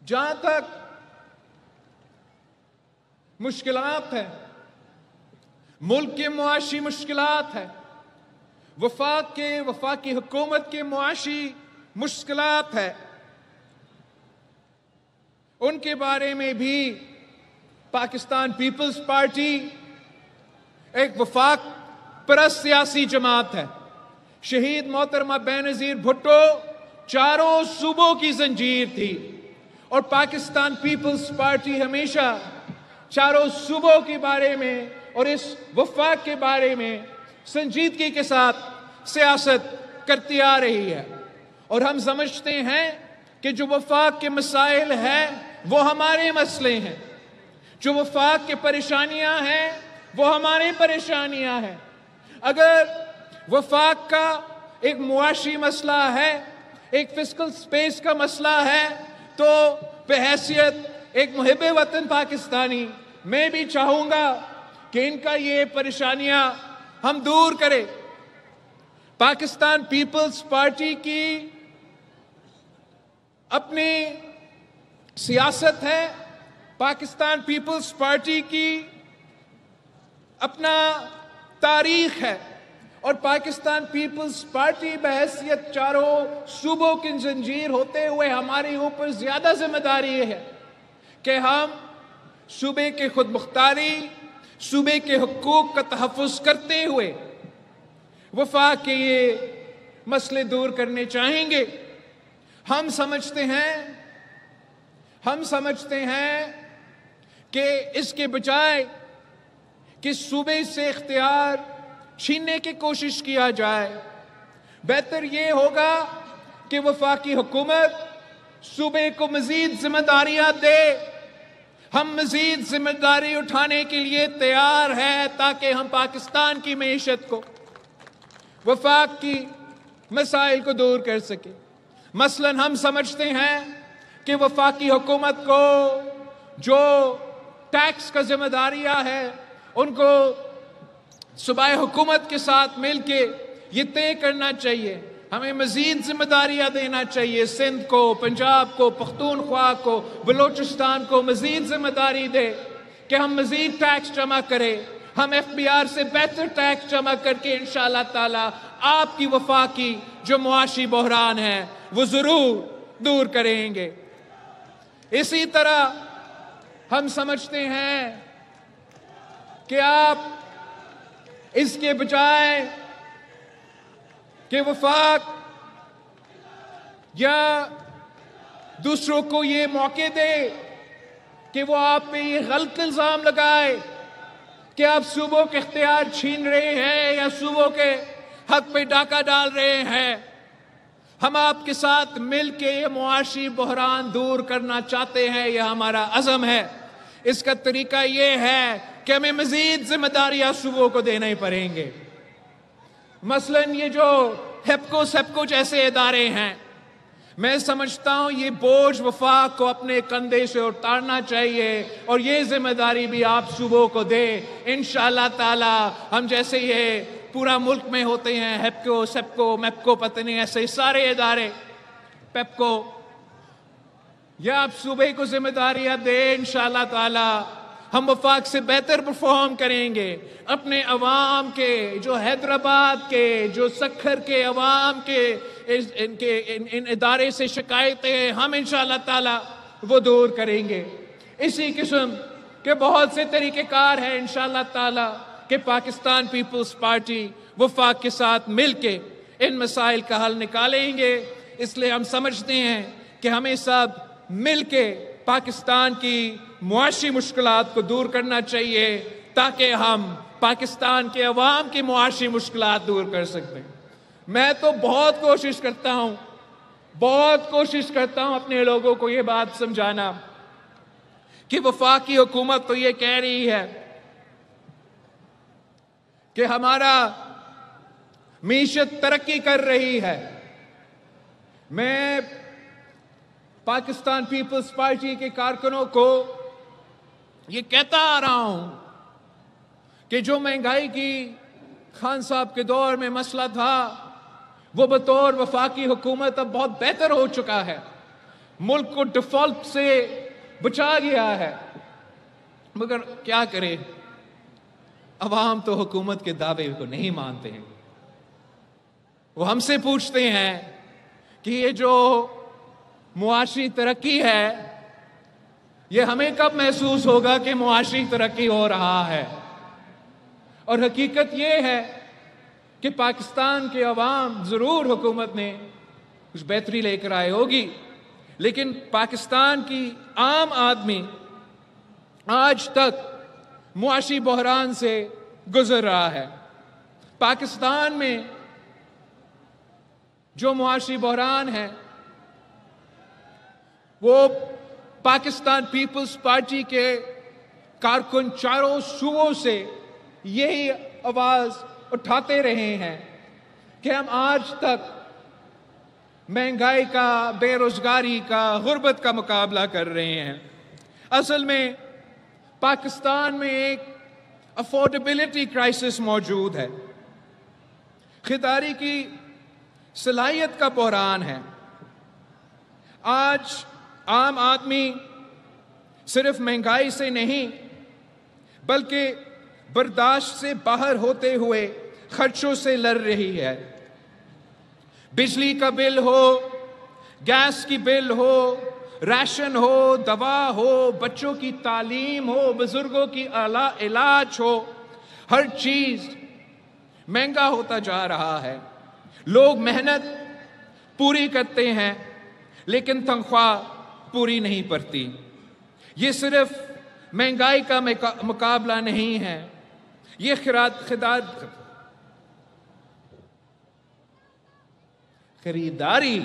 جہاں تک مشکلات ہیں، ملک کے معاشی مشکلات ہیں، وفاقی حکومت کے معاشی مشکلات ہیں، ان کے بارے میں بھی پاکستان پیپلز پارٹی ایک وفاق پرست سیاسی جماعت ہے۔ شہید محترمہ بینظیر بھٹو چاروں صوبوں کی زنجیر تھی، اور پاکستان پیپلز پارٹی ہمیشہ چاروں صوبوں کے بارے میں اور اس وفاق کے بارے میں سنجیدگی کے ساتھ سیاست کرتی آ رہی ہے، اور ہم سمجھتے ہیں کہ جو وفاق کے مسائل ہیں وہ ہمارے مسئلے ہیں، جو وفاق کے پریشانیاں ہیں وہ ہماری پریشانیاں ہیں۔ اگر وفاق کا ایک معاشی مسئلہ ہے، ایک فسکل سپیس کا مسئلہ ہے، تو بحیثیت ایک محب وطن پاکستانی میں بھی چاہوں گا کہ ان کا یہ پریشانیاں ہم دور کریں۔ پاکستان پیپلز پارٹی کی اپنی سیاست ہے، پاکستان پیپلز پارٹی کی اپنا تاریخ ہے، اور پاکستان پیپلز پارٹی بحیثیت چاروں صوبوں کی زنجیر ہوتے ہوئے ہمارے اوپر زیادہ ذمہ داری ہے کہ ہم صوبے کے خود مختاری، صوبے کے حقوق کا تحفظ کرتے ہوئے وفاق کے یہ مسئلے دور کرنے چاہیں گے۔ ہم سمجھتے ہیں کہ اس کے بجائے کہ صوبے سے اختیار چھیننے کی کوشش کیا جائے، بہتر یہ ہوگا کہ وفاقی حکومت صوبے کو مزید ذمہ داریاں دے۔ ہم مزید ذمہ داری اٹھانے کے لیے تیار ہیں تاکہ ہم پاکستان کی معیشت کو، وفاق کی مسائل کو دور کر سکیں۔ مثلا ہم سمجھتے ہیں کہ وفاقی حکومت کو جو ٹیکس کا ذمہ داریاں ہے ان کو صوبائی حکومت کے ساتھ مل کے یہ طے کرنا چاہیے، ہمیں مزید ذمہ داریاں دینا چاہیے، سندھ کو، پنجاب کو، پختونخوا کو، بلوچستان کو مزید ذمہ داری دے کہ ہم مزید ٹیکس جمع کریں، ہم ایف بی آر سے بہتر ٹیکس جمع کر کے انشاءاللہ تعالی آپ کی وفاقی جو معاشی بحران ہے وہ ضرور دور کریں گے۔ اسی طرح ہم سمجھتے ہیں کہ آپ اس کے بجائے کہ وفاق یا دوسروں کو یہ موقع دے کہ وہ آپ پہ یہ غلط الزام لگائے کہ آپ صوبوں کے اختیار چھین رہے ہیں یا صوبوں کے حق پہ ڈاکہ ڈال رہے ہیں، ہم آپ کے ساتھ مل کے یہ معاشی بحران دور کرنا چاہتے ہیں، یہ ہمارا عزم ہے۔ اس کا طریقہ یہ ہے کہ ہمیں مزید ذمہ داریاں صوبوں کو دینا ہی پڑیں گے۔ مثلا یہ جو ہیپکو سیپکو جیسے ادارے ہیں، میں سمجھتا ہوں یہ بوجھ وفاق کو اپنے کندھے سے اتارنا چاہیے، اور یہ ذمہ داری بھی آپ صوبوں کو دے۔ انشاءاللہ تعالی ہم جیسے یہ پورا ملک میں ہوتے ہیں، ہیپکو سیپکو میپکو پتہ نہیں ایسے سارے ادارے، پیپکو، یا آپ صوبے کو ذمہ داریاں دیں، انشاءاللہ تعالی ہم وفاق سے بہتر پرفارم کریں گے۔ اپنے عوام کے، جو حیدرآباد کے، جو سکھر کے عوام کے ان ادارے سے شکایتیں ہیں، ہم انشاءاللہ تعالی وہ دور کریں گے۔ اسی قسم کے بہت سے طریقہ کار ہیں انشاءاللہ تعالی کہ پاکستان پیپلز پارٹی وفاق کے ساتھ مل کے ان مسائل کا حل نکالیں گے۔ اس لیے ہم سمجھتے ہیں کہ ہمیں سب مل کے پاکستان کی معاشی مشکلات کو دور کرنا چاہیے تاکہ ہم پاکستان کے عوام کی معاشی مشکلات دور کر سکتے ہیں۔ میں تو بہت کوشش کرتا ہوں اپنے لوگوں کو یہ بات سمجھانا کہ وفاقی حکومت تو یہ کہہ رہی ہے کہ ہمارا معیشت ترقی کر رہی ہے۔ میں پاکستان پیپلز پارٹی کے کارکنوں کو یہ کہتا آ رہا ہوں کہ جو مہنگائی کی خان صاحب کے دور میں مسئلہ تھا وہ بطور وفاقی حکومت اب بہت بہتر ہو چکا ہے۔ ملک کو ڈیفالٹ سے بچا گیا ہے، مگر کیا کرے، عوام تو حکومت کے دعوے کو نہیں مانتے ہیں۔ وہ ہم سے پوچھتے ہیں کہ یہ جو معاشی ترقی ہے، یہ ہمیں کب محسوس ہوگا کہ معاشی ترقی ہو رہا ہے؟ اور حقیقت یہ ہے کہ پاکستان کے عوام، ضرور حکومت نے کچھ بہتری لے کر آئے ہوگی، لیکن پاکستان کی عام آدمی آج تک معاشی بحران سے گزر رہا ہے۔ پاکستان میں جو معاشی بحران ہے وہ پاکستان پیپلز پارٹی کے کارکن چاروں صوبوں سے یہی آواز اٹھاتے رہے ہیں کہ ہم آج تک مہنگائی کا، بے روزگاری کا، غربت کا مقابلہ کر رہے ہیں۔ اصل میں پاکستان میں ایک افورڈیبلٹی کرائسس موجود ہے، خریداری کی صلاحیت کا بحران ہے۔ آج عام آدمی صرف مہنگائی سے نہیں بلکہ برداشت سے باہر ہوتے ہوئے خرچوں سے لڑ رہی ہے۔ بجلی کا بل ہو، گیس کی بل ہو، راشن ہو، دوا ہو، بچوں کی تعلیم ہو، بزرگوں کی علاج ہو، ہر چیز مہنگا ہوتا جا رہا ہے۔ لوگ محنت پوری کرتے ہیں لیکن تنخواہ پوری نہیں پڑتی۔ یہ صرف مہنگائی کا مقابلہ نہیں ہے، یہ خریداری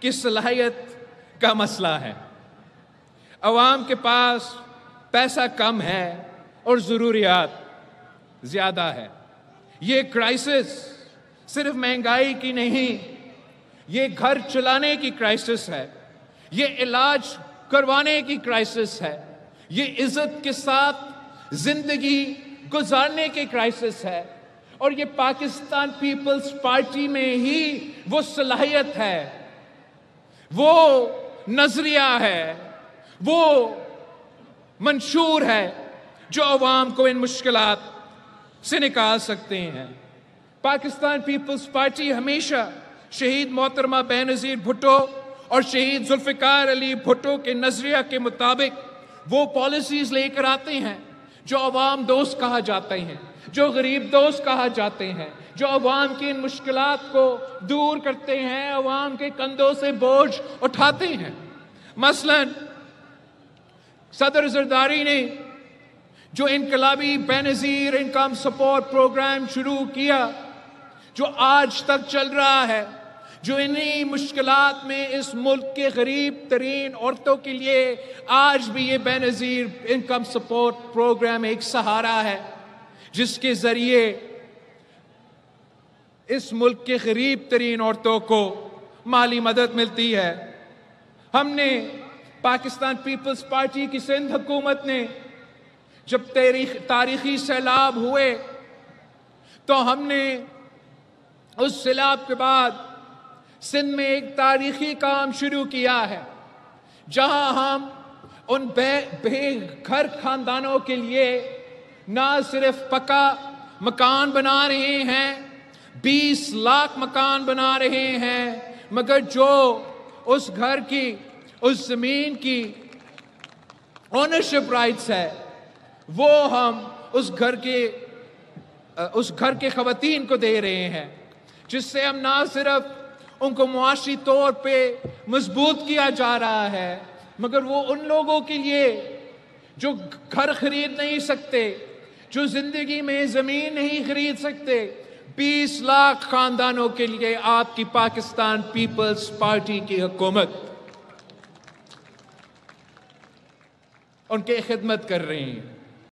کی صلاحیت کا مسئلہ ہے۔ عوام کے پاس پیسہ کم ہے اور ضروریات زیادہ ہے۔ یہ کرائسس صرف مہنگائی کی نہیں، یہ گھر چلانے کی کرائسس ہے، یہ علاج کروانے کی کرائسس ہے، یہ عزت کے ساتھ زندگی گزارنے کی کرائسس ہے، اور یہ پاکستان پیپلز پارٹی میں ہی وہ صلاحیت ہے، وہ نظریہ ہے، وہ منشور ہے جو عوام کو ان مشکلات سے نکال سکتے ہیں۔ پاکستان پیپلز پارٹی ہمیشہ شہید محترمہ بینظیر بھٹو اور شہید ذوالفقار علی بھٹو کے نظریہ کے مطابق وہ پالیسیز لے کر آتے ہیں جو عوام دوست کہا جاتے ہیں، جو غریب دوست کہا جاتے ہیں، جو عوام کی ان مشکلات کو دور کرتے ہیں، عوام کے کندھوں سے بوجھ اٹھاتے ہیں۔ مثلا صدر زرداری نے جو انقلابی بینظیر انکم سپورٹ پروگرام شروع کیا، جو آج تک چل رہا ہے، جو انہی مشکلات میں اس ملک کے غریب ترین عورتوں کے لیے آج بھی یہ بینظیر انکم سپورٹ پروگرام ایک سہارا ہے، جس کے ذریعے اس ملک کے غریب ترین عورتوں کو مالی مدد ملتی ہے۔ ہم نے پاکستان پیپلز پارٹی کی سندھ حکومت نے جب تاریخی سیلاب ہوئے تو ہم نے اس سیلاب کے بعد سندھ میں ایک تاریخی کام شروع کیا ہے، جہاں ہم ان بے گھر خاندانوں کے لیے نہ صرف پکا مکان بنا رہے ہیں، 20 لاکھ مکان بنا رہے ہیں، مگر جو اس گھر کی، اس زمین کی اونرشپ رائٹس ہے، وہ ہم اس گھر کے خواتین کو دے رہے ہیں، جس سے ہم نہ صرف ان کو معاشی طور پہ مضبوط کیا جا رہا ہے، مگر وہ ان لوگوں کے لیے جو گھر خرید نہیں سکتے، جو زندگی میں زمین نہیں خرید سکتے، 20 لاکھ خاندانوں کے لیے آپ کی پاکستان پیپلز پارٹی کی حکومت ان کی خدمت کر رہی ہے۔